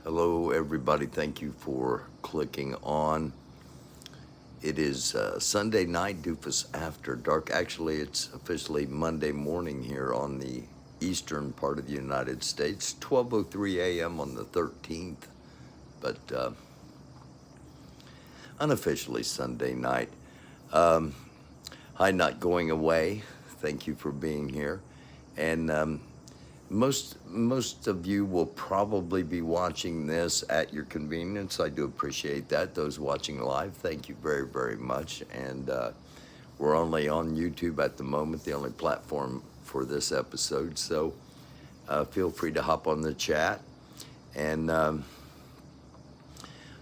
Hello, everybody. Thank you for clicking on. It is Sunday night, Doofus After Dark. Actually, it's officially Monday morning here on the eastern part of the United States, 12:03 a.m. on the 13th, but unofficially Sunday night. Hi, not going away. Thank you for being here. And most of you will probably be watching this at your convenience. I do appreciate that. Those watching live, thank you very, very much. And we're only on YouTube at the moment, the only platform for this episode. So feel free to hop on the chat. And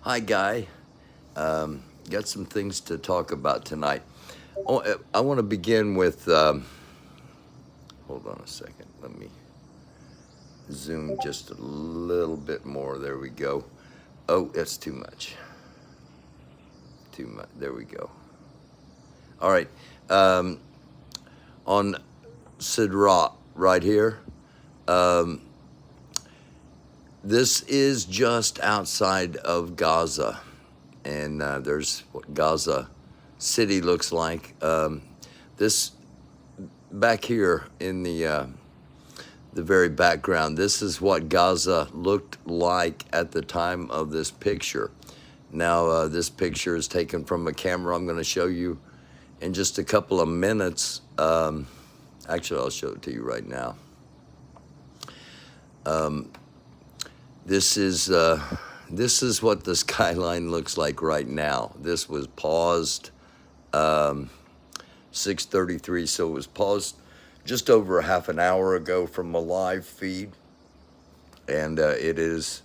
hi, Guy. Got some things to talk about tonight. Oh, I want to begin with, hold on a second. Let me zoom just a little bit more. There we go. Oh, that's too much. Too much. There we go. All right. On Sidrat right here. This is just outside of Gaza. And there's what Gaza City looks like. This back here in the very background, this is what Gaza looked like at the time of this picture. Now, this picture is taken from a camera I'm going to show you in just a couple of minutes. Actually, I'll show it to you right now. This is what the skyline looks like right now. This was paused 6:33, so it was paused just over a half an hour ago from a live feed. And it is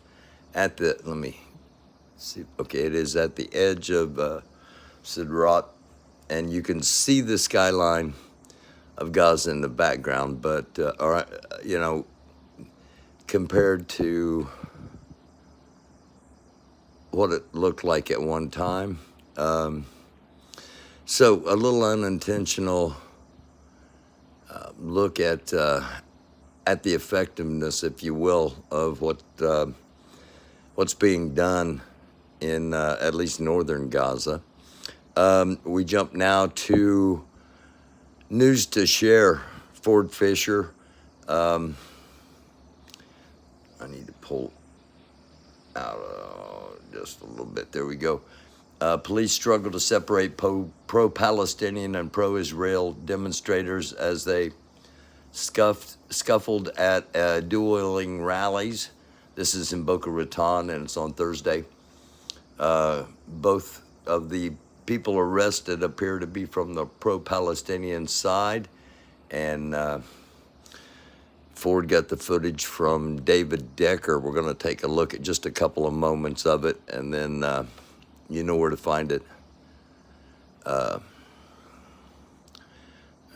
at the, let me see, okay, it is at the edge of Sidrat, and you can see the skyline of Gaza in the background, but, all right, you know, compared to what it looked like at one time. So a little unintentional look at the effectiveness, if you will, of what's being done in at least northern Gaza. We jump now to news to share. Ford Fisher. I need to pull out just a little bit. There we go. Police struggle to separate pro-Palestinian and pro-Israel demonstrators as they scuffled at dueling rallies. This is in Boca Raton, and it's on Thursday. Both of the people arrested appear to be from the pro-Palestinian side, and Ford got the footage from David Decker. We're going to take a look at just a couple of moments of it, and then you know where to find it.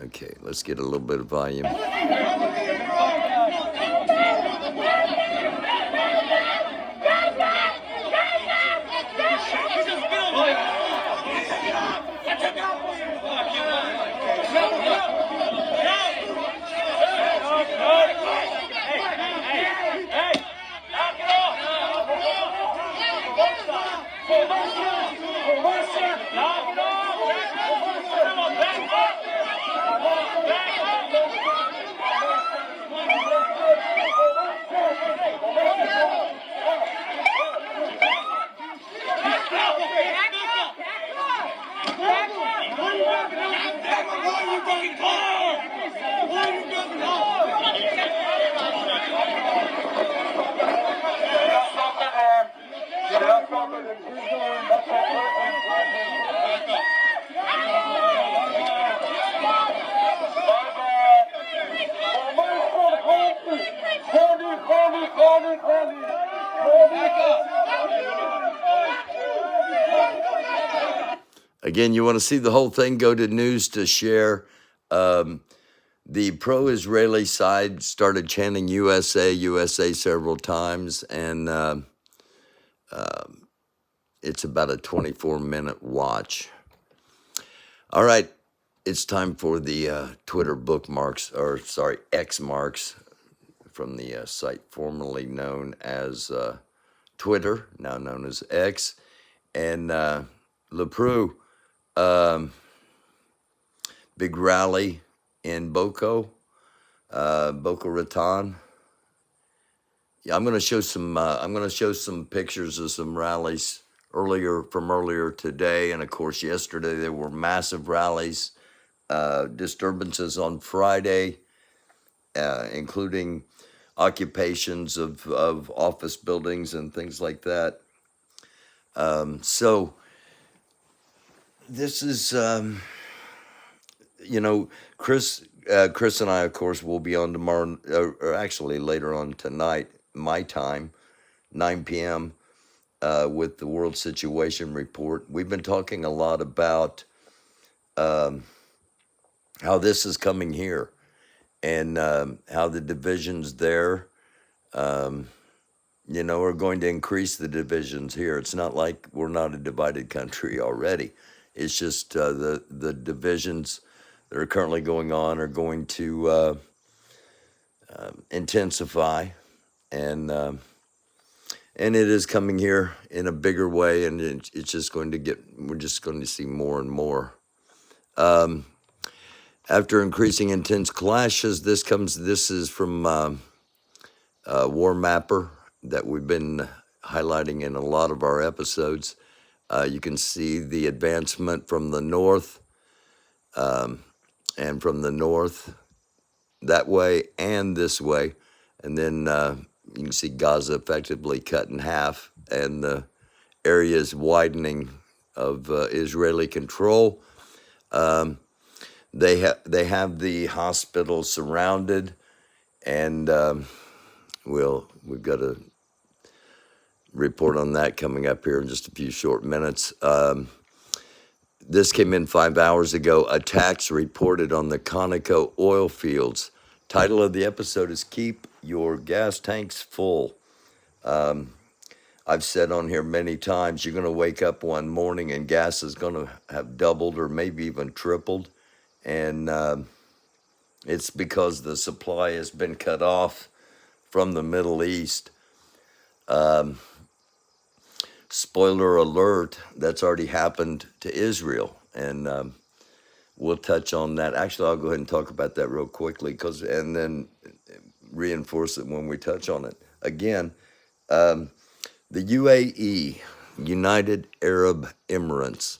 Okay, let's get a little bit of volume. Again, you want to see the whole thing, go to News to Share. The pro-Israeli side started chanting USA, USA several times, and it's about a 24-minute watch. All right, it's time for the Twitter bookmarks, or sorry, X marks from the site formerly known as Twitter, now known as X. And LePreux, big rally in Boca Raton. Yeah, I'm going to show some. I'm going to show some pictures of some rallies earlier today, and of course yesterday there were massive rallies, disturbances on Friday, including occupations of office buildings and things like that. So this is, Chris and I, of course, will be on tomorrow, or actually later on tonight, my time, 9 p.m., with the World Situation Report. We've been talking a lot about how this is coming here and how the divisions there, are going to increase the divisions here. It's not like we're not a divided country already. It's just the divisions that are currently going on are going to intensify, and it is coming here in a bigger way, and it's just going to we're just going to see more and more. After increasing intense clashes, this is from War Mapper that we've been highlighting in a lot of our episodes. You can see the advancement from the north, and from the north that way and this way. And then you can see Gaza effectively cut in half, and the areas widening of Israeli control. They have the hospital surrounded, and we've got a report on that coming up here in just a few short minutes. This came in 5 hours ago. Attacks reported on the Conoco oil fields. Title of the episode is Keep Your Gas Tanks Full. I've said on here many times, you're going to wake up one morning and gas is going to have doubled or maybe even tripled. And it's because the supply has been cut off from the Middle East. Spoiler alert, that's already happened to Israel. And we'll touch on that. Actually, I'll go ahead and talk about that real quickly, and then reinforce it when we touch on it. Again, the UAE, United Arab Emirates.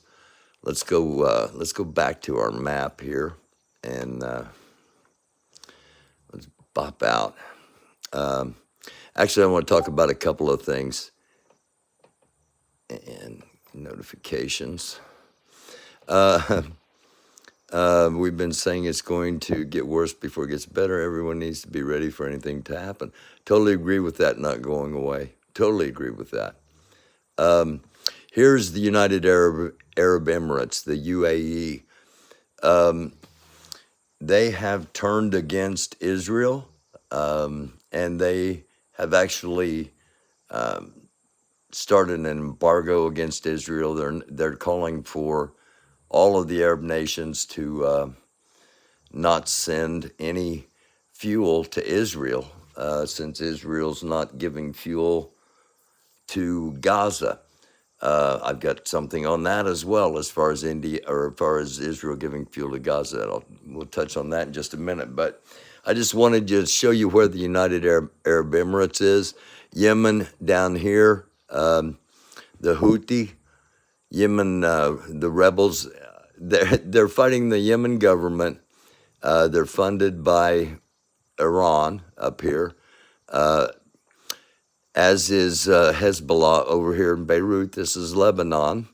Let's go back to our map here, and let's bop out. Actually, I want to talk about a couple of things and notifications. We've been saying it's going to get worse before it gets better. Everyone needs to be ready for anything to happen. Totally agree with that not going away. Totally agree with that. Here's the United Arab Emirates, the UAE. They have turned against Israel, and they have actually started an embargo against Israel. They're calling for all of the Arab nations to not send any fuel to Israel, since Israel's not giving fuel to Gaza. I've got something on that as well, as far as Israel giving fuel to Gaza. We'll touch on that in just a minute. But I just wanted to show you where the United Arab Emirates is. Yemen down here, the Houthi, Yemen, the rebels, they're fighting the Yemen government. They're funded by Iran up here, as is Hezbollah over here in Beirut. This is Lebanon.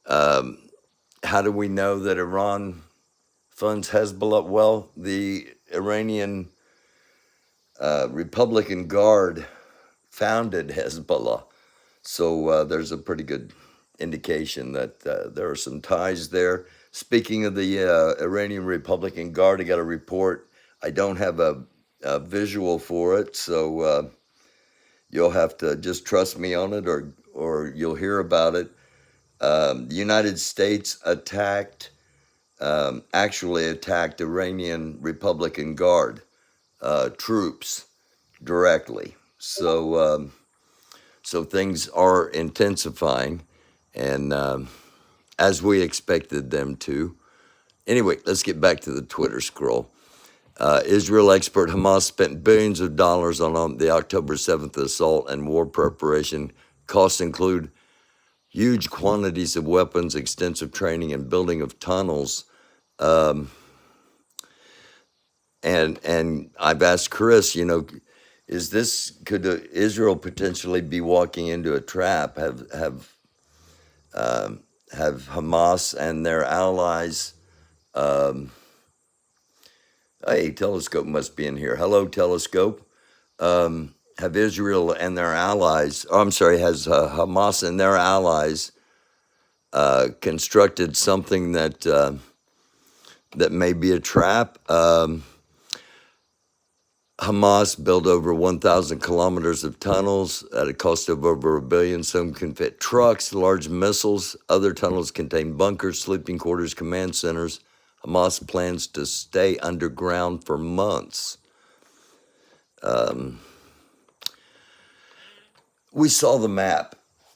How do we know that Iran funds Hezbollah? Well, the Iranian Republican Guard founded Hezbollah. So there's a pretty good indication that there are some ties there. Speaking of the Iranian Republican Guard, I got a report. I don't have a visual for it, so you'll have to just trust me on it, or you'll hear about it. The United States actually attacked Iranian Republican Guard troops directly. So things are intensifying, and as we expected them to. Anyway, let's get back to the Twitter scroll. Israel expert: Hamas spent billions of dollars on the October 7th assault and war preparation. Costs include huge quantities of weapons, extensive training, and building of tunnels. And I've asked Chris, could Israel potentially be walking into a trap? Have Hamas and their allies? Hey, Telescope must be in here. Hello, Telescope. Have Israel and their allies? Has Hamas and their allies constructed something that may be a trap? Hamas built over 1,000 kilometers of tunnels at a cost of over $1 billion. Some can fit trucks, large missiles. Other tunnels contain bunkers, sleeping quarters, command centers. Hamas plans to stay underground for months. We saw the map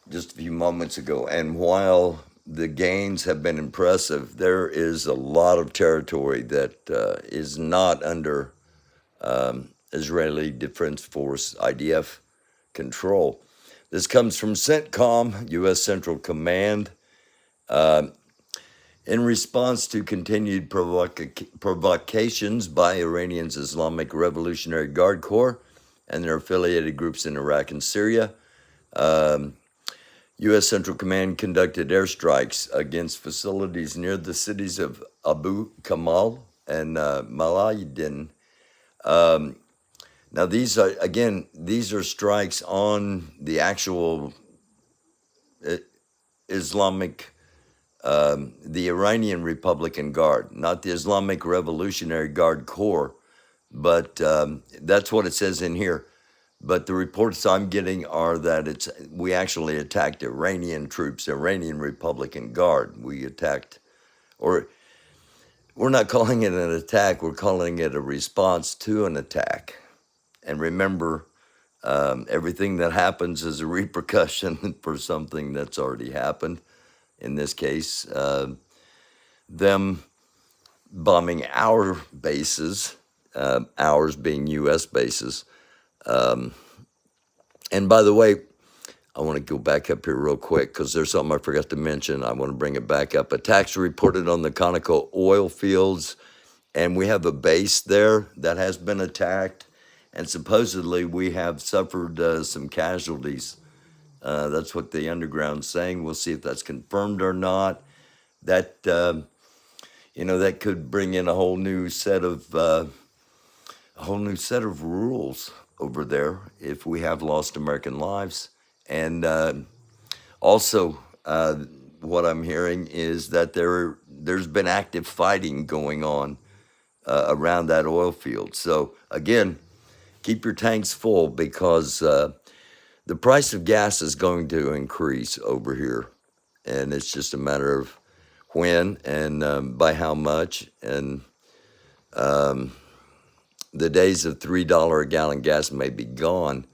just a few moments ago, and while the gains have been impressive, there is a lot of territory that is not under Israeli Defense Force, IDF, control. This comes from CENTCOM, U.S. Central Command. In response to continued provocations by Iranian's Islamic Revolutionary Guard Corps and their affiliated groups in Iraq and Syria, U.S. Central Command conducted airstrikes against facilities near the cities of Abu Kamal and Malayadin. Now, these are strikes on the actual Islamic, the Iranian Republican Guard, not the Islamic Revolutionary Guard Corps, but that's what it says in here. But the reports I'm getting are that we actually attacked Iranian troops, Iranian Republican Guard. We attacked, or we're not calling it an attack, we're calling it a response to an attack. And remember, everything that happens is a repercussion for something that's already happened. In this case, them bombing our bases, ours being U.S. bases. And by the way, I want to go back up here real quick because there's something I forgot to mention. I want to bring it back up. Attacks reported on the Conoco oil fields, and we have a base there that has been attacked. And supposedly we have suffered some casualties. That's what the underground's saying. We'll see if that's confirmed or not. That that could bring in a whole new set of rules over there if we have lost American lives. And also, what I'm hearing is that there's been active fighting going on around that oil field. So again, keep your tanks full because the price of gas is going to increase over here. And it's just a matter of when and by how much. And the days of $3 a gallon gas may be gone.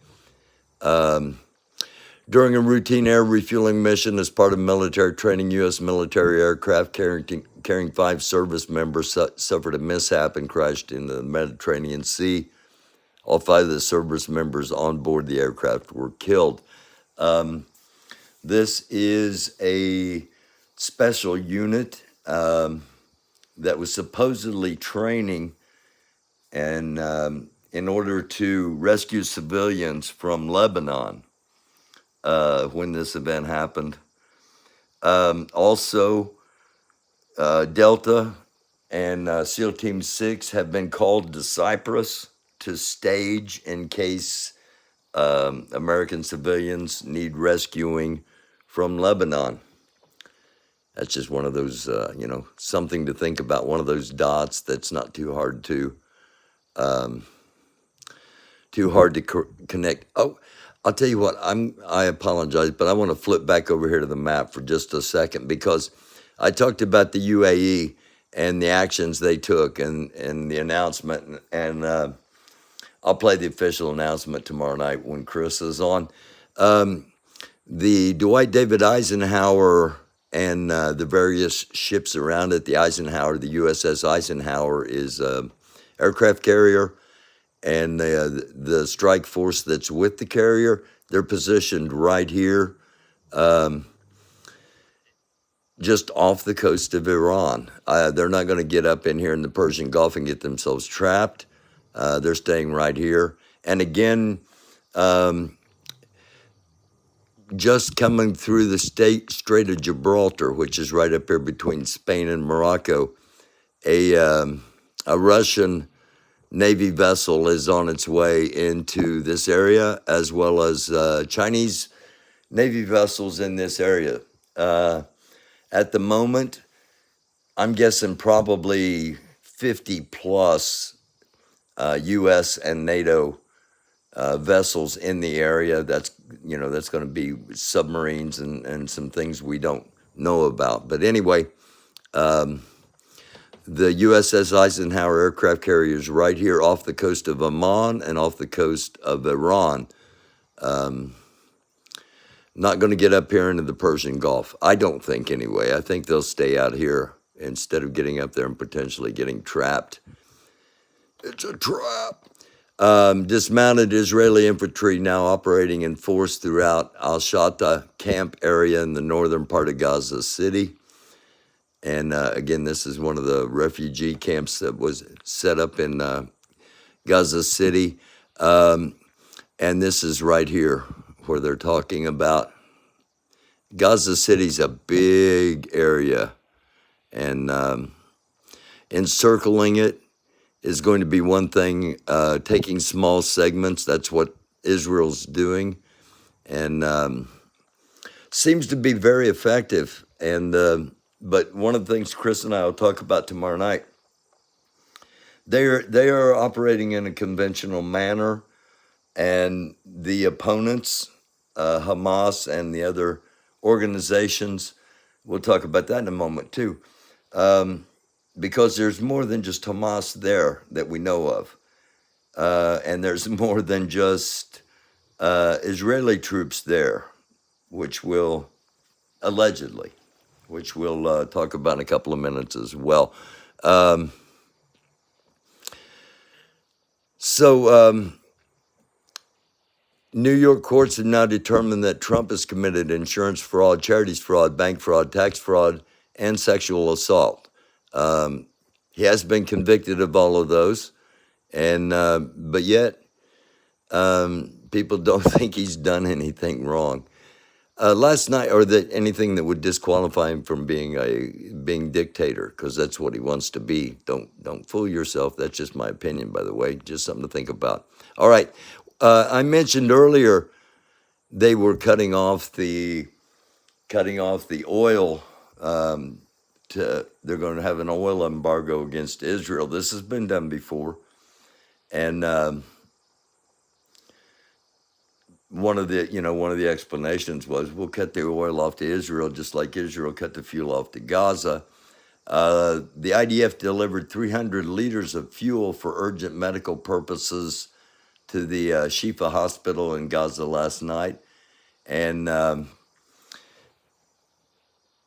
During a routine air refueling mission as part of military training, U.S. military aircraft carrying 5 service members suffered a mishap and crashed in the Mediterranean Sea. All 5 of the service members on board the aircraft were killed. This is a special unit that was supposedly training and in order to rescue civilians from Lebanon when this event happened. Also, Delta and SEAL Team 6 have been called to Cyprus to stage in case American civilians need rescuing from Lebanon. That's just one of those, something to think about. One of those dots that's not um, too hard to connect. Oh, I'll tell you what. I apologize, but I want to flip back over here to the map for just a second because I talked about the UAE and the actions they took and the announcement, and I'll play the official announcement tomorrow night when Chris is on. The Dwight David Eisenhower and the various ships around it. The Eisenhower, the USS Eisenhower, is a aircraft carrier, and the strike force that's with the carrier, they're positioned right here, just off the coast of Iran. They're not going to get up in here in the Persian Gulf and get themselves trapped. They're staying right here. And again, just coming through the Strait of Gibraltar, which is right up here between Spain and Morocco, a Russian Navy vessel is on its way into this area, as well as Chinese Navy vessels in this area. At the moment, I'm guessing probably 50 plus U.S. and NATO vessels in the area. That's going to be submarines and some things we don't know about. But anyway, the USS Eisenhower aircraft carrier is right here off the coast of Oman and off the coast of Iran. Not going to get up here into the Persian Gulf. I don't think anyway. I think they'll stay out here instead of getting up there and potentially getting trapped. It's a trap. Dismounted Israeli infantry now operating in force throughout Al-Shata camp area in the northern part of Gaza City. And again, this is one of the refugee camps that was set up in Gaza City. And this is right here where they're talking about. Gaza City's a big area, and encircling it is going to be one thing. Taking small segments, that's what Israel's doing, and seems to be very effective. And but one of the things Chris and I will talk about tomorrow night, they are operating in a conventional manner, and the opponents, Hamas and the other organizations, we'll talk about that in a moment too, because there's more than just Hamas there that we know of, and there's more than just Israeli troops there, which will allegedly, which we'll talk about in a couple of minutes as well. New York courts have now determined that Trump has committed insurance fraud, charities fraud, bank fraud, tax fraud, and sexual assault. He has been convicted of all of those, and but yet people don't think he's done anything wrong. Last night, or anything that would disqualify him from being dictator, because that's what he wants to be. Don't fool yourself. That's just my opinion, by the way. Just something to think about. All right. I mentioned earlier they were cutting off the oil. They're going to have an oil embargo against Israel. This has been done before, and one of the explanations was we'll cut the oil off to Israel just like Israel cut the fuel off to Gaza. The IDF delivered 300 liters of fuel for urgent medical purposes to the Shifa hospital in Gaza last night. And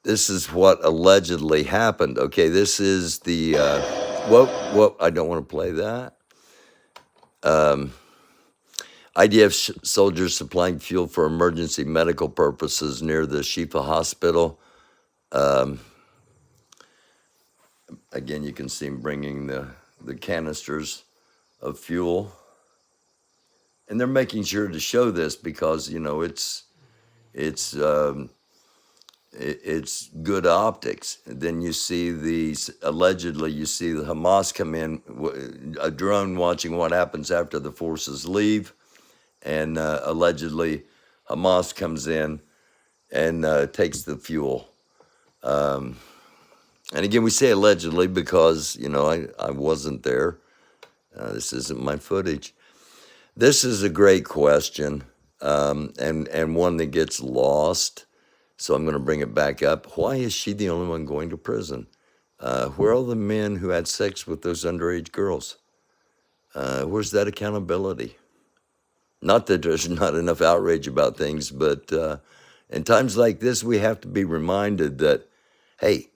this is what allegedly happened. Okay, this is the, I don't want to play that. IDF soldiers supplying fuel for emergency medical purposes near the Shifa hospital. Again, you can see them bringing the canisters of fuel. And they're making sure to show this because, it's good optics. And then you see allegedly you see the Hamas come in, a drone watching what happens after the forces leave. And allegedly Hamas comes in and takes the fuel Um, and again, we say allegedly because, I wasn't there. This isn't my footage. This is a great question, and one that gets lost. So I'm going to bring it back up. Why is she the only one going to prison? Where are all the men who had sex with those underage girls? Where's that accountability? Not that there's not enough outrage about things, but in times like this, we have to be reminded that, hey,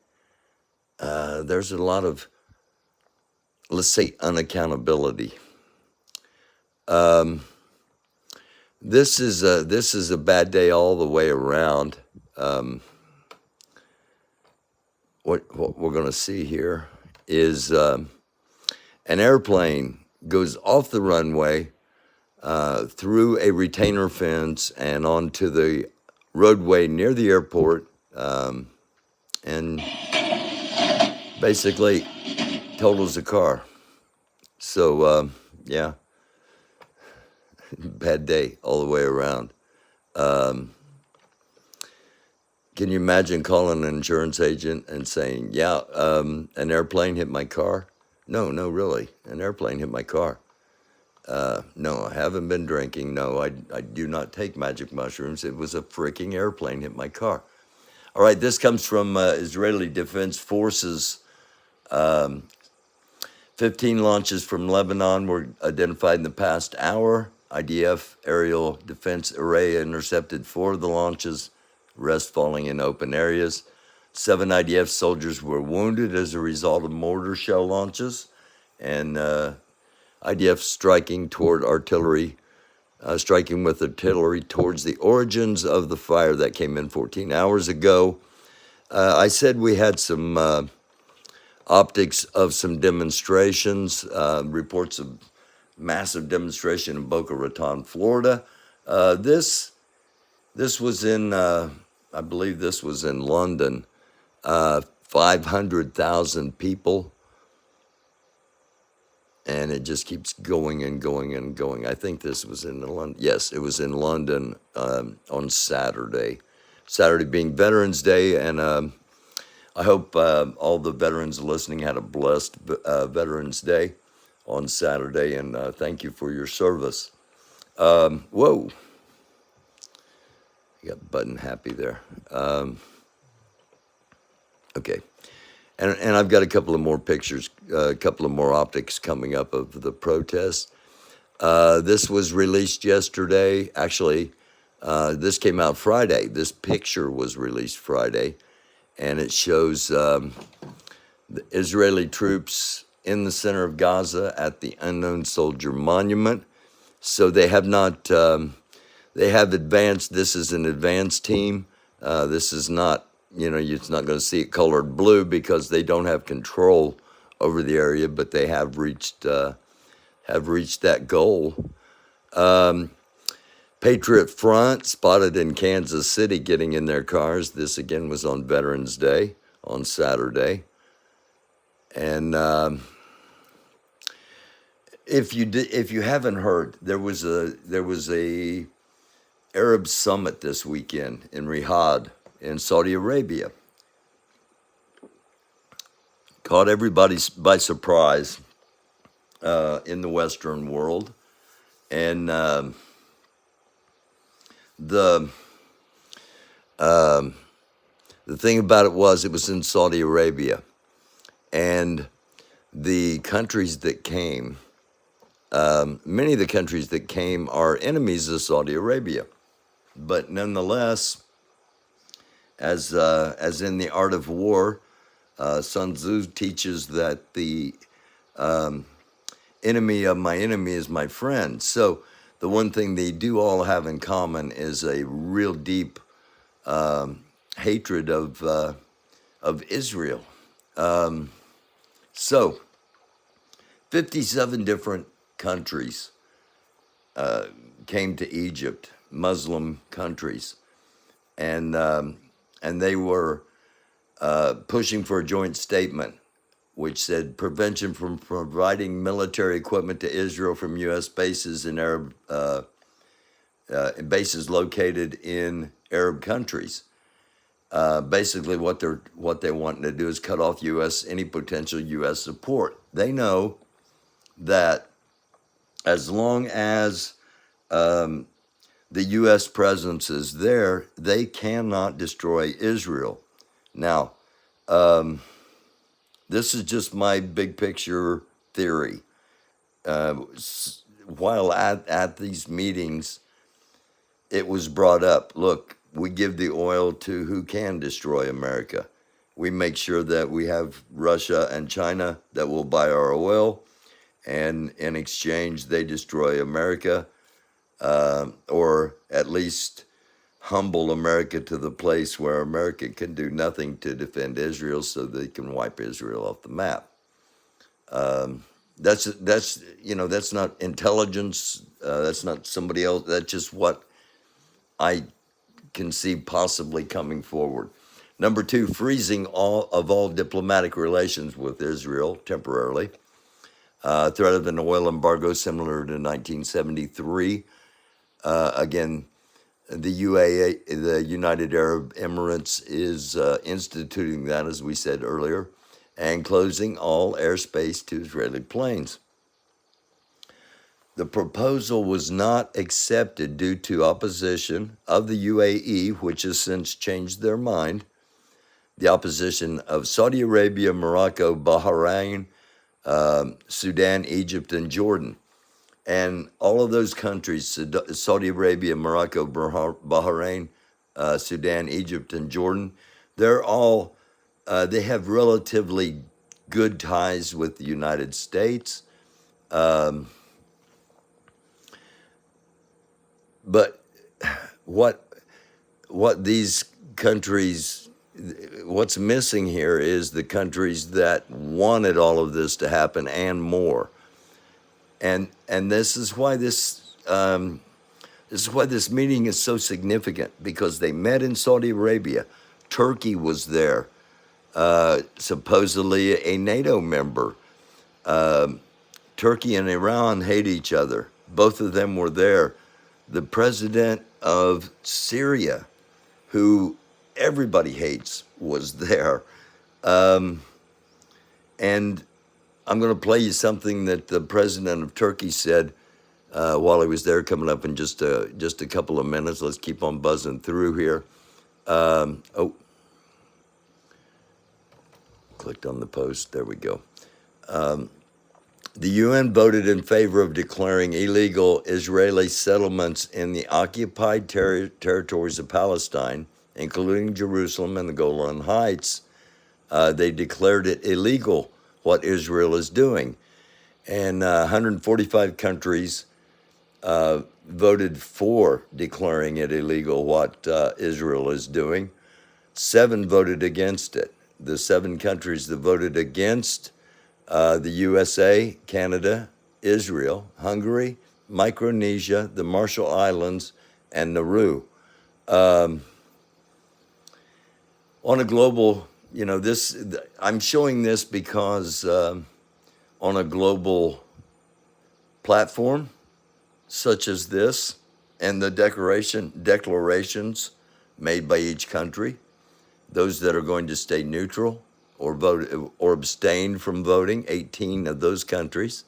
there's a lot of, let's say, unaccountability. This is a bad day all the way around. What we're going to see here is an airplane goes off the runway through a retainer fence and onto the roadway near the airport, and basically totals the car. So yeah, bad day all the way around. Can you imagine calling an insurance agent and saying, yeah, an airplane hit my car? No, really, an airplane hit my car. No, I haven't been drinking. No, I do not take magic mushrooms. It was a freaking airplane hit my car. All right, this comes from Israeli Defense Forces. 15 launches from Lebanon were identified in the past hour. IDF aerial defense array intercepted 4 of the launches, rest falling in open areas. 7 IDF soldiers were wounded as a result of mortar shell launches, and IDF striking with artillery towards the origins of the fire that came in 14 hours ago. I said we had some optics of some demonstrations, reports of massive demonstration in Boca Raton, Florida. This was in, I believe this was in London. 500,000 people, and it just keeps going and going and going. I think this was in London. Yes, it was in London on Saturday. Saturday being Veterans Day, and I hope all the veterans listening had a blessed Veterans Day on Saturday, and thank you for your service. Whoa, you got button happy there. Okay. And I've got a couple of more pictures, a couple of more optics coming up of the protest. This was released yesterday. Actually, this came out Friday. This picture was released Friday, and it shows the Israeli troops in the center of Gaza at the Unknown Soldier Monument. So they have not, they have advanced. This is an advanced team. This is not, you're not going to see it colored blue because they don't have control over the area, but they have reached that goal. Patriot Front spotted in Kansas City getting in their cars. This again was on Veterans Day on Saturday, and if you haven't heard, there was a Arab summit this weekend in Riyadh in Saudi Arabia. Caught everybody by surprise in the Western world, and the thing about it was in Saudi Arabia, and the countries that came, many of the countries that came are enemies of Saudi Arabia, but nonetheless, as in the art of war, Sun Tzu teaches that the enemy of my enemy is my friend. So the one thing they do all have in common is a real deep hatred of Israel. So 57 different countries came to Egypt, Muslim countries, and they were pushing for a joint statement which said prevention from providing military equipment to Israel from U.S. bases in Arab bases located in Arab countries. Basically, what they want to do is cut off any potential U.S. support. They know that as long as the U.S. presence is there, they cannot destroy Israel. Now, this is just my big picture theory. While at these meetings, it was brought up, look, we give the oil to who can destroy America. We make sure that we have Russia and China that will buy our oil, and in exchange, they destroy America, or at least humble America to the place where America can do nothing to defend Israel so they can wipe Israel off the map. That's not intelligence. That's not somebody else. That's just what I can see possibly coming forward. Number two, freezing all diplomatic relations with Israel temporarily. Threat of an oil embargo similar to 1973. Again, the UAE, the United Arab Emirates, is instituting that, as we said earlier, and closing all airspace to Israeli planes. The proposal was not accepted due to opposition of the UAE, which has since changed their mind, the opposition of Saudi Arabia, Morocco, Bahrain, Sudan, Egypt, and Jordan. And all of those countries, Saudi Arabia, Morocco, Bahrain, Sudan, Egypt, and Jordan, they have relatively good ties with the United States. But what these countries, what's missing here is the countries that wanted all of this to happen and more. And this is why this meeting is so significant, because they met in Saudi Arabia. Turkey was there, supposedly a NATO member. Turkey and Iran hate each other. Both of them were there. The president of Syria, who everybody hates, was there. And I'm going to play you something that the president of Turkey said while he was there, coming up in just a couple of minutes. Let's keep on buzzing through here. Clicked on the post. There we go. The UN voted in favor of declaring illegal Israeli settlements in the occupied territories of Palestine, including Jerusalem and the Golan Heights. They declared it illegal, what Israel is doing. And 145 countries voted for declaring it illegal, what Israel is doing. 7 voted against it. The 7 countries that voted against, the USA, Canada, Israel, Hungary, Micronesia, the Marshall Islands, and Nauru. On a global, I'm showing this because on a global platform such as this, and the declarations made by each country, those that are going to stay neutral or vote or abstain from voting, 18 of those countries.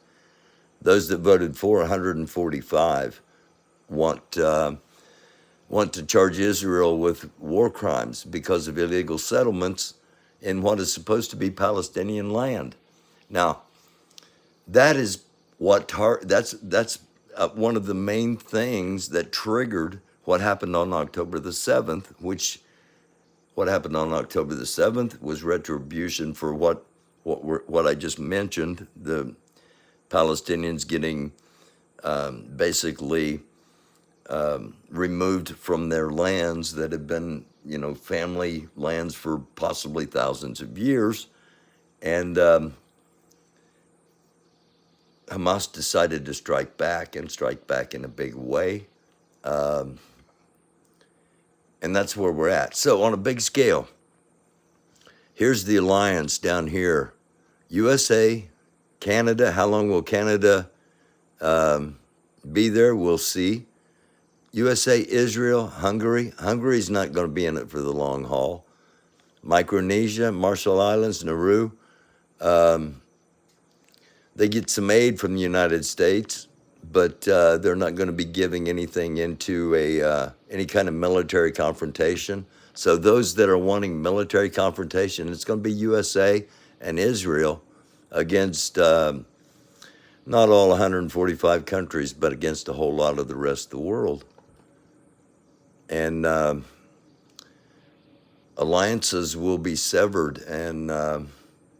Those that voted for, 145, want to charge Israel with war crimes because of illegal settlements in what is supposed to be Palestinian land. What that's one of the main things that triggered what happened on October the 7th, what happened on October the 7th was retribution for what I just mentioned, the Palestinians getting basically removed from their lands that have been, family lands for possibly thousands of years. And Hamas decided to strike back in a big way. And that's where we're at. So on a big scale, here's the alliance down here. USA, Canada. How long will Canada be there? We'll see. USA, Israel, Hungary. Hungary's not going to be in it for the long haul. Micronesia, Marshall Islands, Nauru. Um, they get some aid from the United States, but they're not going to be giving anything into any kind of military confrontation. So those that are wanting military confrontation, it's going to be USA and Israel against not all 145 countries, but against a whole lot of the rest of the world. And alliances will be severed and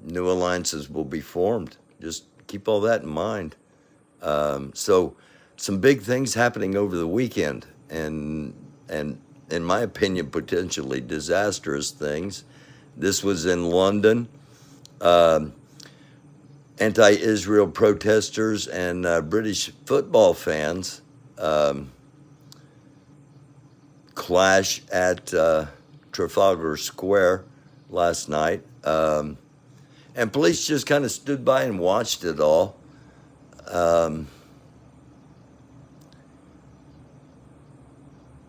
new alliances will be formed. Just keep all that in mind. So some big things happening over the weekend, and in my opinion, potentially disastrous things. This was in London. Anti-Israel protesters and British football fans clash at Trafalgar Square last night. And police just kind of stood by and watched it all.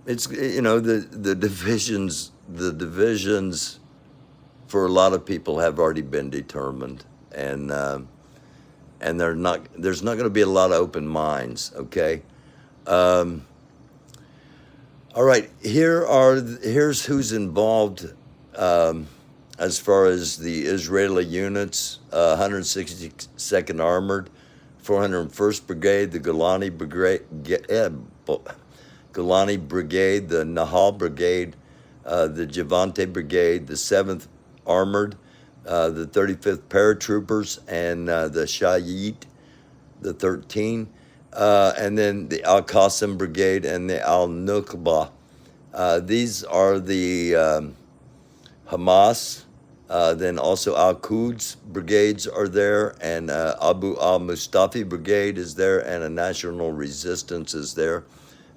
It's, you know, the divisions for a lot of people have already been determined, and there's not going to be a lot of open minds. Okay. All right. Here's who's involved. As far as the Israeli units, 162nd Armored, 401st Brigade, the Golani Brigade, the Nahal Brigade, the Javante Brigade, the 7th Armored, the 35th Paratroopers, and the Shayit, the 13, and then the Al Qasim Brigade and the Al Nuqba. These are the Hamas. Then also Al-Quds brigades are there, and Abu al-Mustafi brigade is there, and a national resistance is there,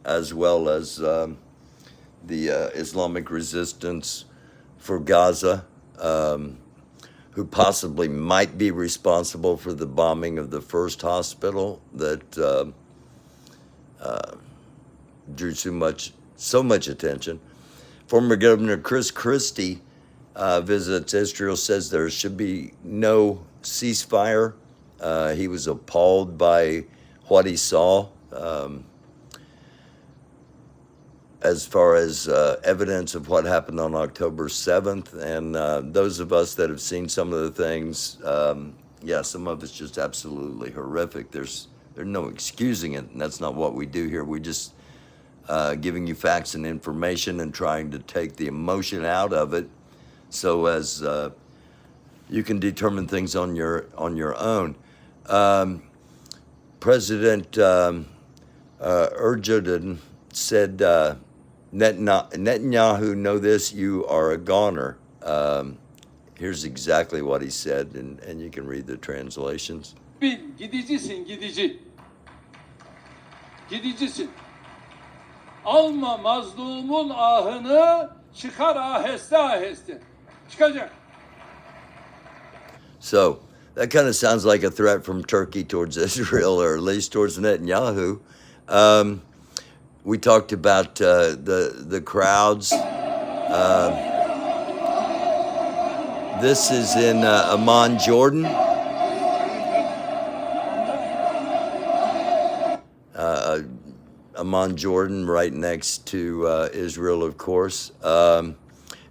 as well as the Islamic resistance for Gaza, who possibly might be responsible for the bombing of the first hospital that drew so much attention. Former Governor Chris Christie visits Israel, says there should be no ceasefire. He was appalled by what he saw as far as evidence of what happened on October 7th. And those of us that have seen some of the things, some of it's just absolutely horrific. There's no excusing it, and that's not what we do here. We just giving you facts and information and trying to take the emotion out of it, so as you can determine things on your own. President Erdogan said, Netanyahu, know this, you are a goner. Here's exactly what he said, and you can read the translations. Bil, gidicisin, gidici. Gidicisin. Alma mazlumun ahını, çıkar aheste aheste. Çıkacak. So that kind of sounds like a threat from Turkey towards Israel, or at least towards Netanyahu. We talked about the crowds. This is in Amman, Jordan. Amman, Jordan, right next to Israel, of course.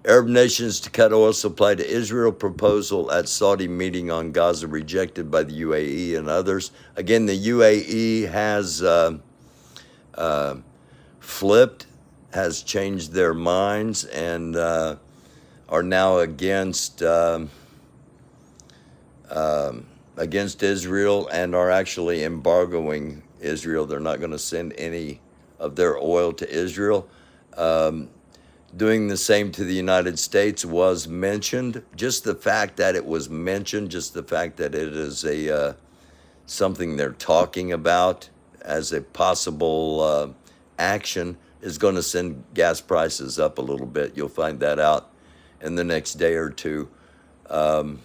Arab nations to cut oil supply to Israel, proposal at Saudi meeting on Gaza rejected by the UAE and others. Again, the UAE has flipped, has changed their minds, and are now against Israel, and are actually embargoing Israel. They're not going to send any of their oil to Israel. Doing the same to the United States was mentioned. Just the fact that it was mentioned, just the fact that it is something they're talking about as a possible action, is going to send gas prices up a little bit. You'll find that out in the next day or two. Now,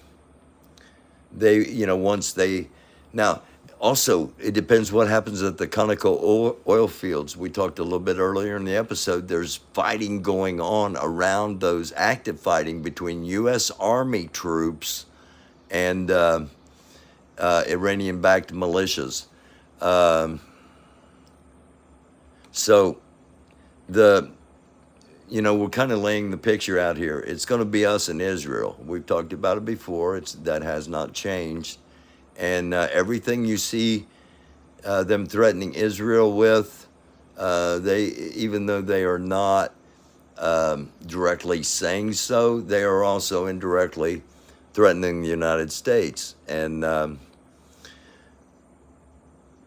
Also, it depends what happens at the Conoco oil fields. We talked a little bit earlier in the episode. There's fighting going on around those, active fighting between U.S. Army troops and Iranian-backed militias. So we're kind of laying the picture out here. It's going to be us and Israel. We've talked about it before. That has not changed. And everything you see them threatening Israel with, even though they are not directly saying so, they are also indirectly threatening the United States. And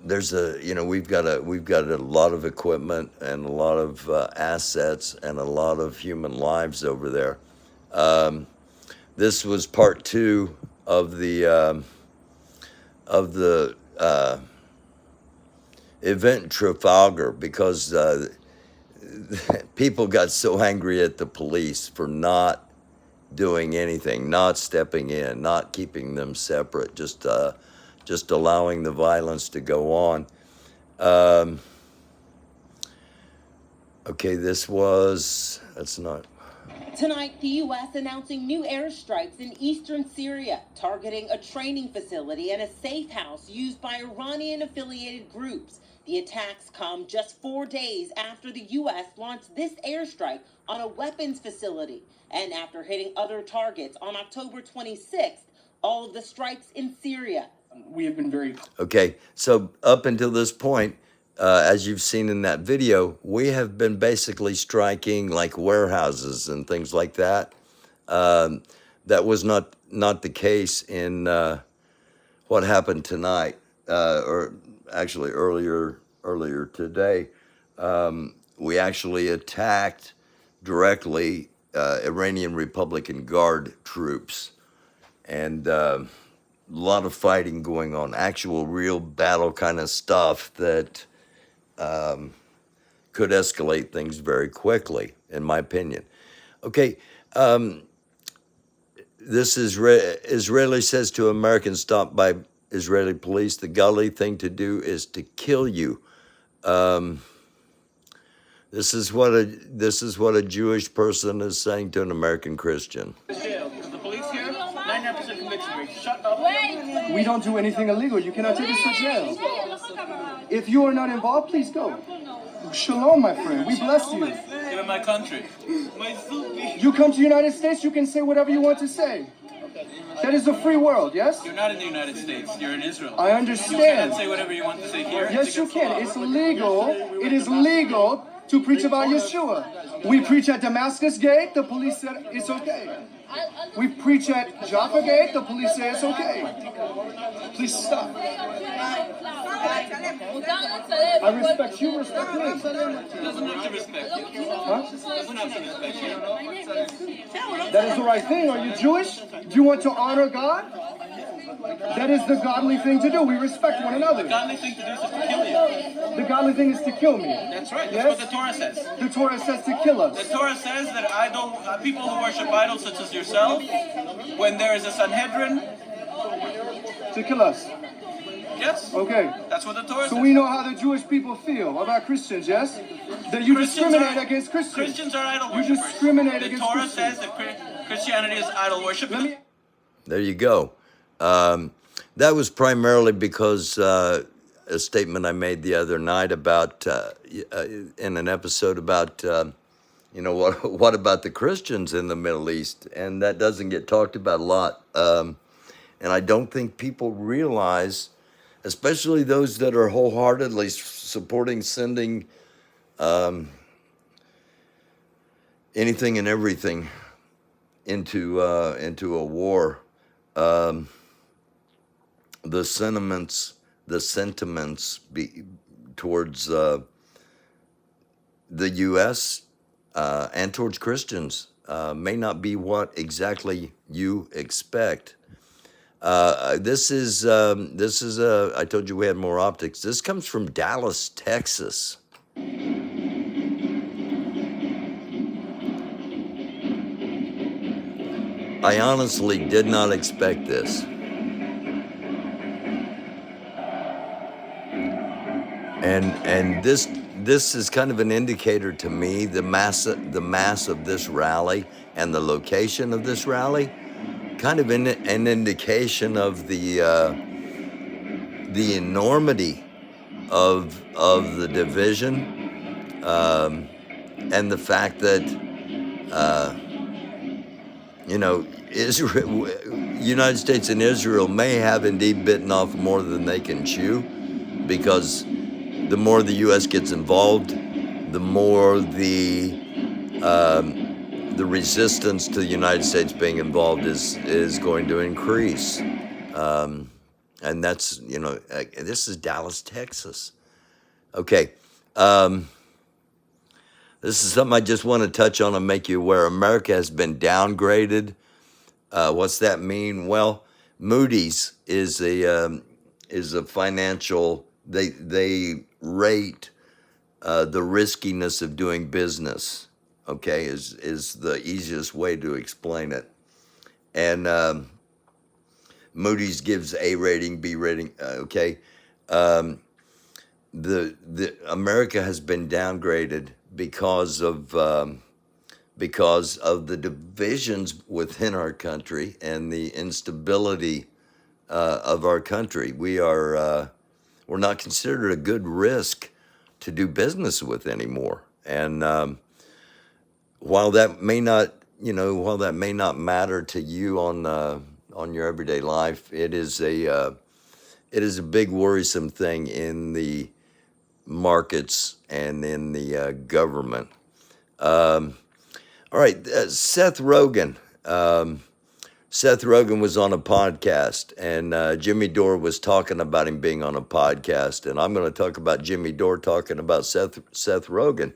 we've got a lot of equipment and a lot of assets and a lot of human lives over there. This was part 2 of the event in Trafalgar, because people got so angry at the police for not doing anything, not stepping in, not keeping them separate, just allowing the violence to go on. Okay, that's not. Tonight, the U.S. announcing new airstrikes in eastern Syria, targeting a training facility and a safe house used by Iranian-affiliated groups. The attacks come just 4 days after the U.S. launched this airstrike on a weapons facility, and after hitting other targets on October 26th, all of the strikes in Syria. We have been very... Okay, so up until this point, as you've seen in that video, we have been basically striking like warehouses and things like that. That was not the case in what happened tonight, or actually earlier today. We actually attacked directly Iranian Republican Guard troops, and a lot of fighting going on, actual real battle kind of stuff that could escalate things very quickly, in my opinion. Okay, this is Israeli says to Americans stopped by Israeli police, the godly thing to do is to kill you. This is what a Jewish person is saying to an American Christian. The police here, 99% conviction rate. Shut up. We don't do anything illegal. You cannot take us to jail. If you are not involved, please go. Shalom, my friend. We bless you. Give in my country. You come to the United States, you can say whatever you want to say. That is a free world, yes? You're not in the United States. You're in Israel. I You understand. cannot say whatever you want to say here. Yes, you can. It's legal. It is legal to preach about Yeshua. We preach at Damascus Gate. The police said it's okay. We preach at Jaffa Gate. The police say it's okay. Please stop. I respect you. Respect me. Doesn't have to respect you. Huh? Doesn't have to respect you. That is the right thing. Are you Jewish? Do you want to honor God? That is the godly thing to do. We respect one another. The godly thing to do is just to kill you. The godly thing is to kill me. That's right. That's Yes? what the Torah says. The Torah says to kill us. The Torah says that people who worship idols such as yourself, when there is a Sanhedrin, To kill us. yes, Okay. that's what the Torah So says. we know how the Jewish people feel about Christians, yes? That you discriminate against Christians. Christians are idol You worshippers. discriminate The against Torah Christians. says that Christianity is idol worship. Let me... There you go. That was primarily because a statement I made the other night about in an episode about what about the Christians in the Middle East, and that doesn't get talked about a lot. And I don't think people realize, especially those that are wholeheartedly supporting sending anything and everything into a war. The sentiments towards the U.S. And towards Christians may not be what exactly you expect. This is I told you we had more optics. This comes from Dallas, Texas. I honestly did not expect this. And this is kind of an indicator to me, the mass of this rally and the location of this rally, kind of an indication of the enormity of the division, and the fact that Israel, United States and Israel may have indeed bitten off more than they can chew, because the more the U.S. gets involved, the more the resistance to the United States being involved is going to increase. And that's, this is Dallas, Texas. Okay. This is something I just want to touch on and make you aware. America has been downgraded. What's that mean? Well, Moody's is a financial, they rate the riskiness of doing business, okay, is the easiest way to explain it. And Moody's gives A rating, B rating, okay. The America has been downgraded because of the divisions within our country and the instability of our country. We're not considered a good risk to do business with anymore. And while that may not matter to you on your everyday life, it is a big worrisome thing in the markets and in the government. All right, Seth Rogen. Seth Rogen was on a podcast, and Jimmy Dore was talking about him being on a podcast, and I'm going to talk about Jimmy Dore talking about Seth Rogen,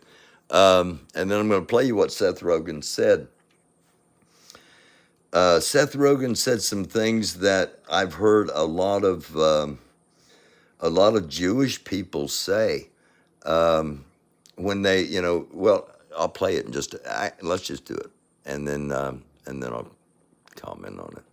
and then I'm going to play you what Seth Rogen said. Seth Rogen said some things that I've heard a lot of Jewish people say when they, well, I'll play it and let's just do it, and then I'll comment on it.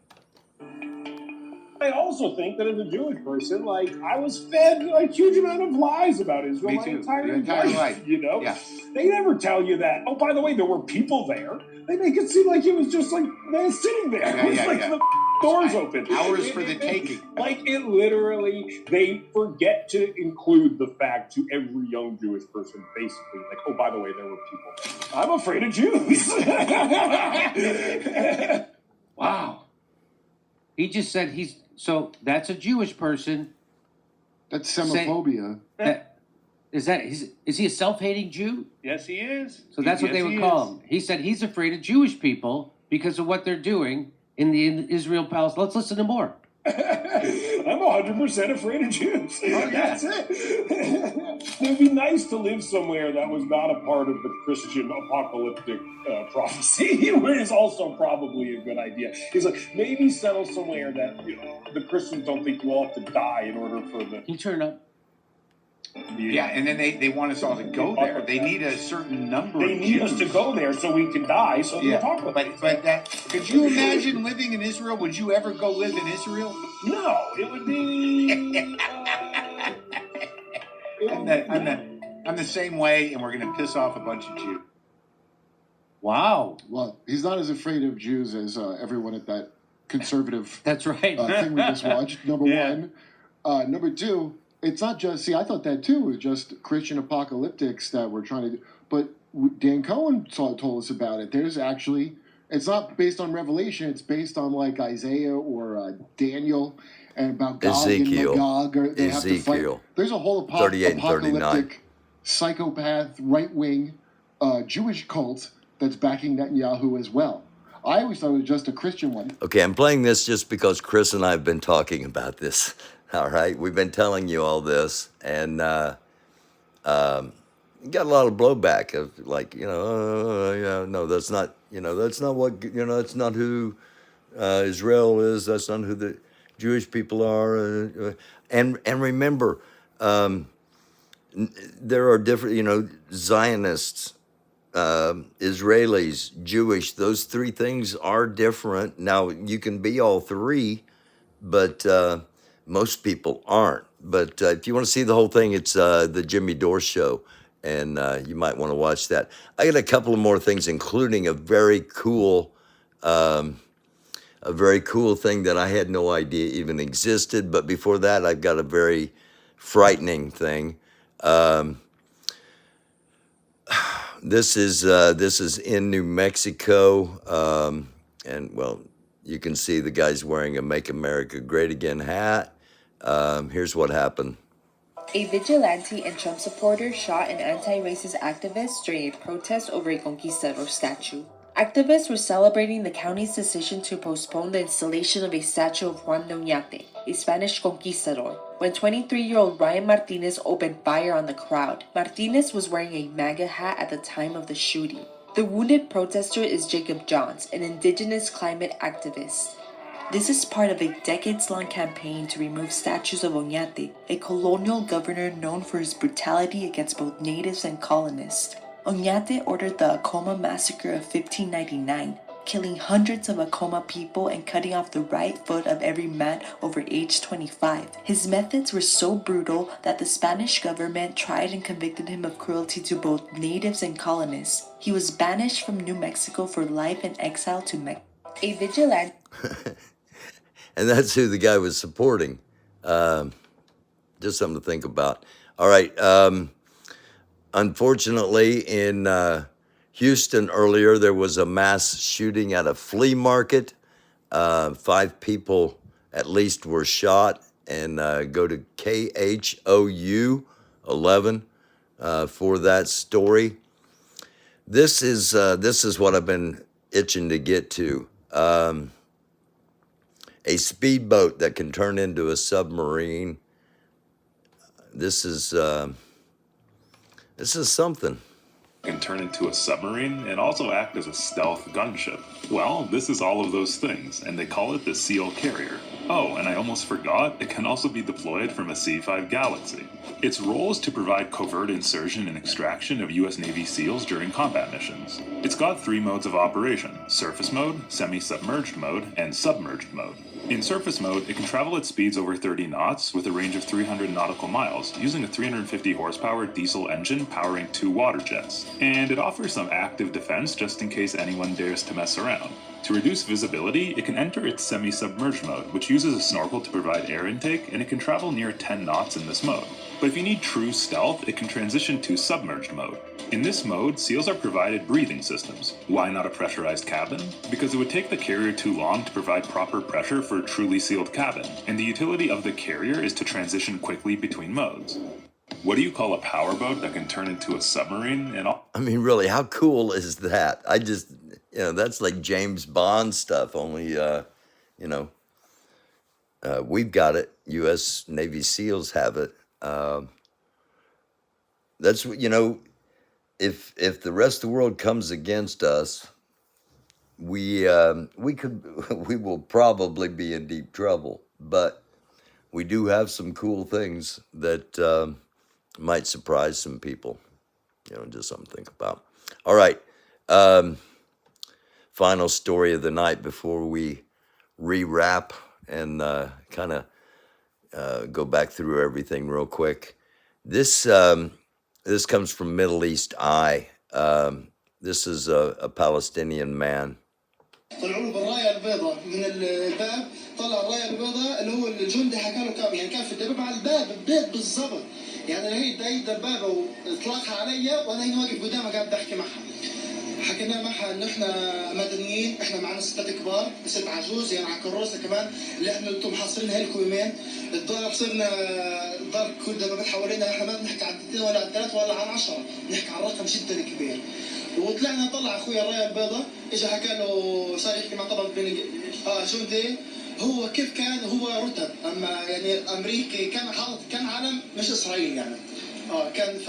I also think that as a Jewish person, I was fed a huge amount of lies about Israel Me my too. entire Your entire life. Yeah. They never tell you that, oh, by the way, there were people there. They make it seem like it was just man sitting there. Yeah, It was the doors open. Hours for the taking. It literally, they forget to include the fact to every young Jewish person, basically, oh, by the way, there were people there. I'm afraid of Jews. Wow. He just said so that's a Jewish person. That's xenophobia. Is he a self-hating Jew? Yes, he is. So that's what they would call him. He said he's afraid of Jewish people because of what they're doing in the Israel-Palestine. Let's listen to more. I'm 100% afraid of Jews. That's it. It would be nice to live somewhere that was not a part of the Christian apocalyptic prophecy, which is also probably a good idea. He's maybe settle somewhere that the Christians don't think you all have to die in order for the... Can you turn it up? Yeah, and then they want us all to go there. They need a certain number They of need Jews. us to go there so we can die, so we can talk about it. But could you imagine living in Israel? Would you ever go live in Israel? No, it would be... I'm the same way, and we're going to piss off a bunch of Jews. Wow. Well, he's not as afraid of Jews as everyone at that conservative That's right. thing we just watched, number one. Number two, it's not just, I thought that too, it was just Christian apocalyptics that we're trying to do. But Dan Cohen told us about it. There's actually, it's not based on Revelation, it's based on Isaiah or Daniel and about Gog Ezekiel. and Magog. Or they have to fight. Ezekiel. There's a whole 38 and 39. apocalyptic, psychopath, right-wing Jewish cult that's backing Netanyahu as well. I always thought it was just a Christian one. Okay, I'm playing this just because Chris and I have been talking about this. All right, we've been telling you all this, and got a lot of blowback of no, that's not, that's not what, that's not who Israel is. That's not who the Jewish people are. And remember, there are different, Zionists, Israelis, Jewish. Those three things are different. Now you can be all three, but most people aren't. But if you want to see the whole thing, it's the Jimmy Dore Show, and you might want to watch that. I got a couple of more things, including a very cool thing that I had no idea even existed. But before that, I've got a very frightening thing. This is in New Mexico, and well, you can see the guy's wearing a "Make America Great Again" hat. Here's what happened. A vigilante and Trump supporter shot an anti-racist activist during a protest over a conquistador statue. Activists were celebrating the county's decision to postpone the installation of a statue of Juan de Oñate, a Spanish conquistador, when 23-year-old Ryan Martinez opened fire on the crowd. Martinez was wearing a MAGA hat at the time of the shooting. The wounded protester is Jacob Johns, an indigenous climate activist. This is part of a decades-long campaign to remove statues of Oñate, a colonial governor known for his brutality against both natives and colonists. Oñate ordered the Acoma Massacre of 1599, killing hundreds of Acoma people and cutting off the right foot of every man over age 25. His methods were so brutal that the Spanish government tried and convicted him of cruelty to both natives and colonists. He was banished from New Mexico for life and exiled to Mexico. A vigilante... And that's who the guy was supporting. Just something to think about. All right. Unfortunately, in Houston earlier, there was a mass shooting at a flea market. 5 people at least were shot. And go to KHOU 11 for that story. This is what I've been itching to get to. A speedboat that can turn into a submarine. This is something. Can turn into a submarine and also act as a stealth gunship. Well, this is all of those things, and they call it the SEAL carrier. Oh, and I almost forgot, it can also be deployed from a C-5 Galaxy. Its role is to provide covert insertion and extraction of US Navy SEALs during combat missions. It's got 3 modes of operation: surface mode, semi-submerged mode, and submerged mode. In surface mode, it can travel at speeds over 30 knots with a range of 300 nautical miles using a 350 horsepower diesel engine powering 2 water jets. And it offers some active defense just in case anyone dares to mess around. To reduce visibility, it can enter its semi-submerged mode, which uses a snorkel to provide air intake, and it can travel near 10 knots in this mode. But if you need true stealth, it can transition to submerged mode. In this mode, SEALs are provided breathing systems. Why not a pressurized cabin? Because it would take the carrier too long to provide proper pressure for a truly sealed cabin, and the utility of the carrier is to transition quickly between modes. What do you call a powerboat that can turn into a submarine and all? I mean, really, how cool is that? I just, that's like James Bond stuff, only, we've got it. U.S. Navy SEALs have it. That's, if the rest of the world comes against us, we will probably be in deep trouble. But we do have some cool things that might surprise some people. Just something to think about. All right. Final story of the night before we rewrap and kind of go back through everything real quick. This comes from Middle East Eye. This is a Palestinian man. طلعوا له بالرايه البيضاء من الباب، طلع الرايه البيضاء اللي هو الجندي حكى له كم، يعني كان في الدبابه على الباب البيت بالضبط، يعني هي دبابه واطلقها علي وانا هنا واقف قدامها قاعد احكي معها. حكينا معها انه احنا مدنيين، احنا معنا 6 كبار، 6 عجوز يعني على كروسه كمان، اللي احنا انتم محاصرين هلكم يومين، الضرب صرنا ضرب كل دبابات حوالينا، احنا ما بنحكي عن 2 ولا عن 3 ولا عن 10، نحكي عن رقم جدا كبير. وطلعنا طلع اخويا الرايه البيضاء، اجى حكى له صار يحكي مع طبعا جندي، هو كيف كان هو رتب، اما يعني امريكي كان حاطط كان علم مش اسرائيل يعني. كان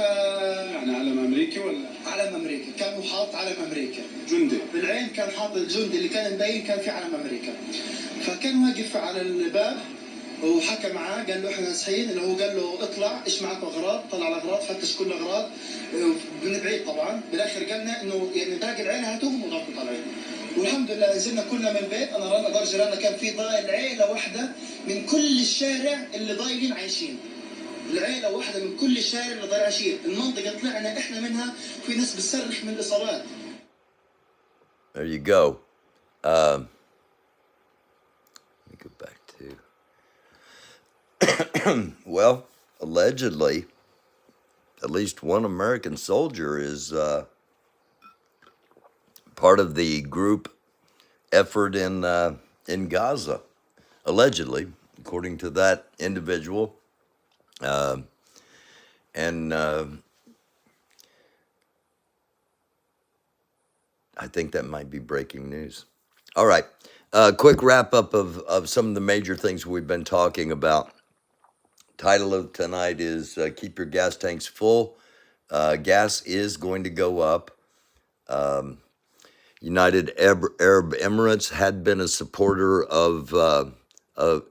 يعني علم امريكي ولا علم امريكي، كان هو حاطط علم امريكا جندي بالعين، كان حاطط الجندي اللي كان مبين كان في علم امريكا. فكان واقف على الباب وحكى معاه، قال له احنا نازحين، اللي هو قال له اطلع ايش معك اغراض، طلع الاغراض فتش كل الاغراض من بعيد طبعا. بالاخر قالنا انه يعني باقي العيله هاتوهم وضربوا طالعين. والحمد لله نزلنا كلنا من البيت، انا رنا درجه رنا كان في ضايل عيله واحده من كل الشارع اللي ضايلين عايشين، العيلة واحدة من كل شارع لضراشير، المنطقة طلعنا احنا منها، في ناس بتصرخ من الإصابات. There you go. Let me go back to. Well, allegedly, at least one American soldier is part of the group effort in Gaza, allegedly, according to that individual. And I think that might be breaking news. All right. Quick wrap up of some of the major things we've been talking about. Title of tonight is Keep Your Gas Tanks Full. Gas is going to go up. United Arab Emirates had been a supporter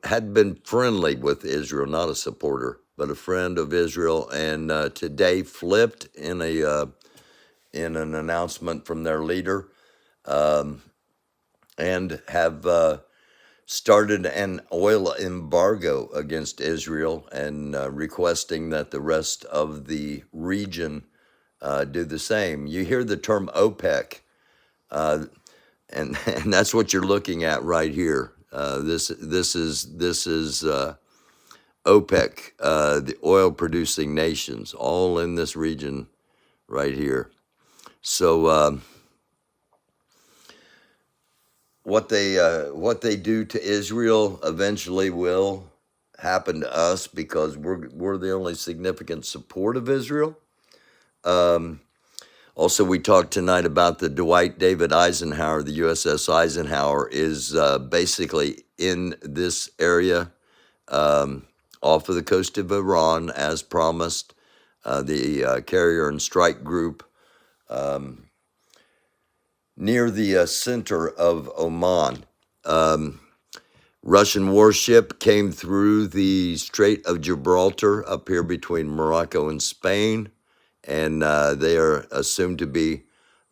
had been friendly with Israel, not a supporter, but a friend of Israel, and today flipped in an announcement from their leader, and have started an oil embargo against Israel and requesting that the rest of the region do the same. You hear the term OPEC, and that's what you're looking at right here. This is OPEC, the oil producing nations, all in this region right here. So what they do to Israel eventually will happen to us, because we're the only significant support of Israel. Also, we talked tonight about the Dwight David Eisenhower. The USS Eisenhower is basically in this area off of the coast of Iran, as promised. The carrier and strike group near the center of Oman. Russian warship came through the Strait of Gibraltar up here between Morocco and Spain, and they are assumed to be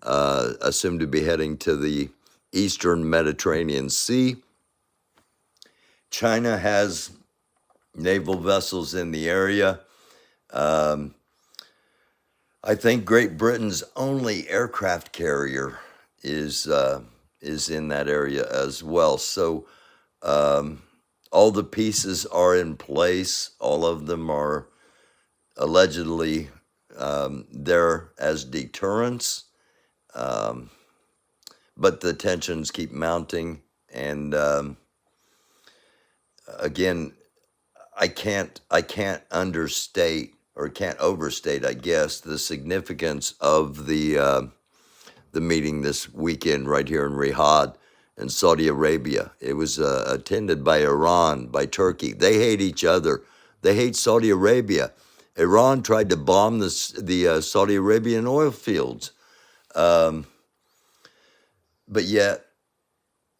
heading to the eastern Mediterranean Sea. China has naval vessels in the area. I think Great Britain's only aircraft carrier is in that area as well. So all the pieces are in place. All of them are allegedly there as deterrence, but the tensions keep mounting. And again, I can't understate, or can't overstate, I guess, the significance of the meeting this weekend right here in Riyadh in Saudi Arabia. It was attended by Iran, by Turkey. They hate each other. They hate Saudi Arabia. Iran tried to bomb the Saudi Arabian oil fields, but yet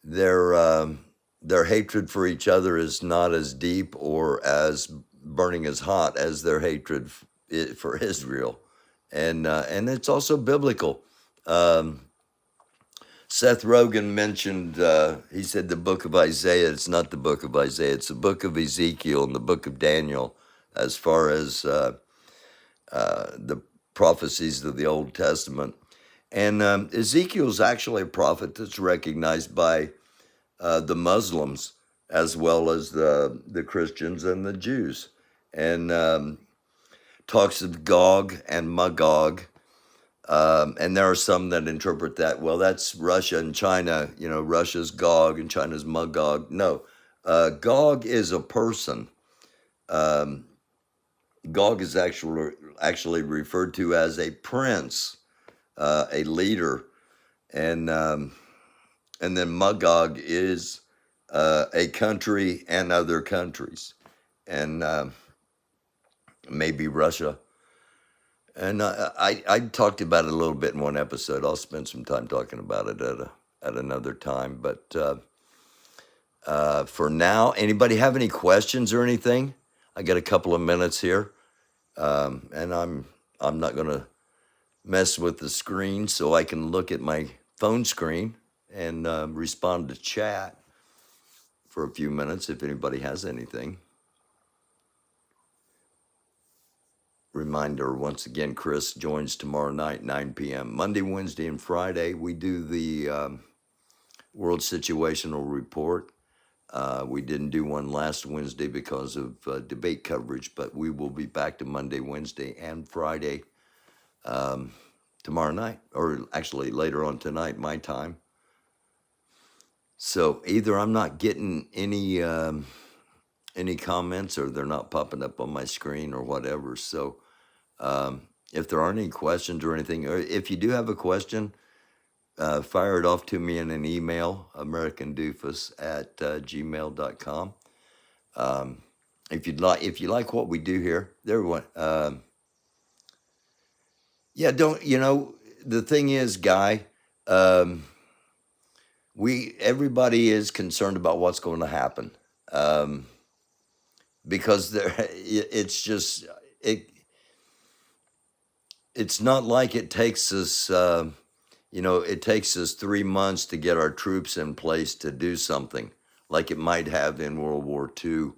their hatred for each other is not as deep or as burning as hot as their hatred for Israel, and it's also biblical. Seth Rogen mentioned, he said the book of Isaiah. It's not the book of Isaiah. It's the book of Ezekiel and the book of Daniel, as far as the prophecies of the Old Testament. And Ezekiel's actually a prophet that's recognized by the Muslims as well as the Christians and the Jews, and talks of Gog and Magog. And there are some that interpret that, well, that's Russia and China. You know, Russia's Gog and China's Magog. No, Gog is a person. Gog is actually referred to as a prince, a leader, and then Magog is a country and other countries, and maybe Russia. And I talked about it a little bit in one episode. I'll spend some time talking about it at another time. But for now, anybody have any questions or anything? I got a couple of minutes here, and I'm not going to mess with the screen, so I can look at my phone screen and respond to chat for a few minutes if anybody has anything. reminder, once again, Chris joins tomorrow night, 9 p.m. Monday, Wednesday, and Friday, we do the World Situational Report. We didn't do one last Wednesday because of debate coverage, but we will be back to Monday, Wednesday, and Friday tomorrow night, or actually later on tonight, my time. So either I'm not getting any comments, or they're not popping up on my screen, or whatever. So if there aren't any questions or anything, or if you do have a question, fire it off to me in an email, americandoofus@gmail.com. If you like what we do here, yeah, the thing is, Guy, everybody is concerned about what's going to happen. Because it's not like it takes us, it takes us 3 months to get our troops in place to do something like it might have in World War II.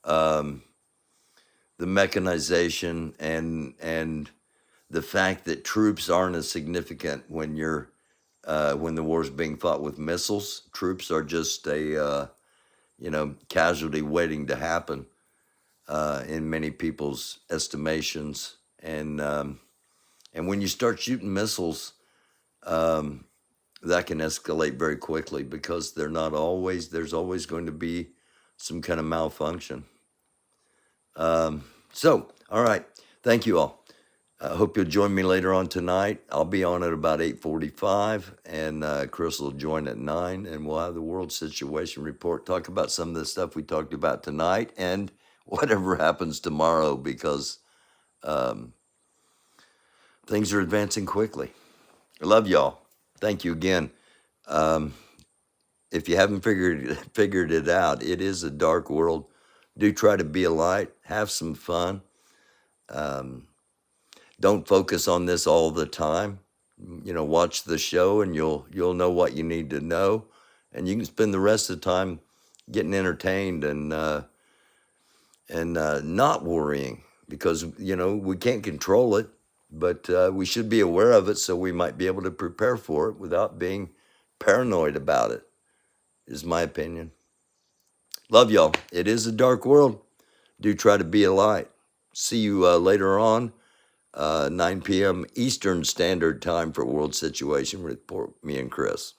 The mechanization and the fact that troops aren't as significant when the war's being fought with missiles. Troops are just a, casualty waiting to happen in many people's estimations. And when you start shooting missiles, that can escalate very quickly, because there's always going to be some kind of malfunction. So, all right. Thank you all. I hope you'll join me later on tonight. I'll be on at about 8:45, and Chris will join at 9, and we'll have the World Situation Report, talk about some of the stuff we talked about tonight and whatever happens tomorrow, because things are advancing quickly. I love y'all. Thank you again. If you haven't figured it out, it is a dark world. Do try to be a light. Have some fun. Don't focus on this all the time. Watch the show, and you'll know what you need to know, and you can spend the rest of the time getting entertained and not worrying, because we can't control it, but we should be aware of it, so we might be able to prepare for it without being paranoid about it, is my opinion. Love y'all. It is a dark world. Do try to be a light. See you later on, 9 p.m. Eastern Standard Time for World Situation Report, me and Chris.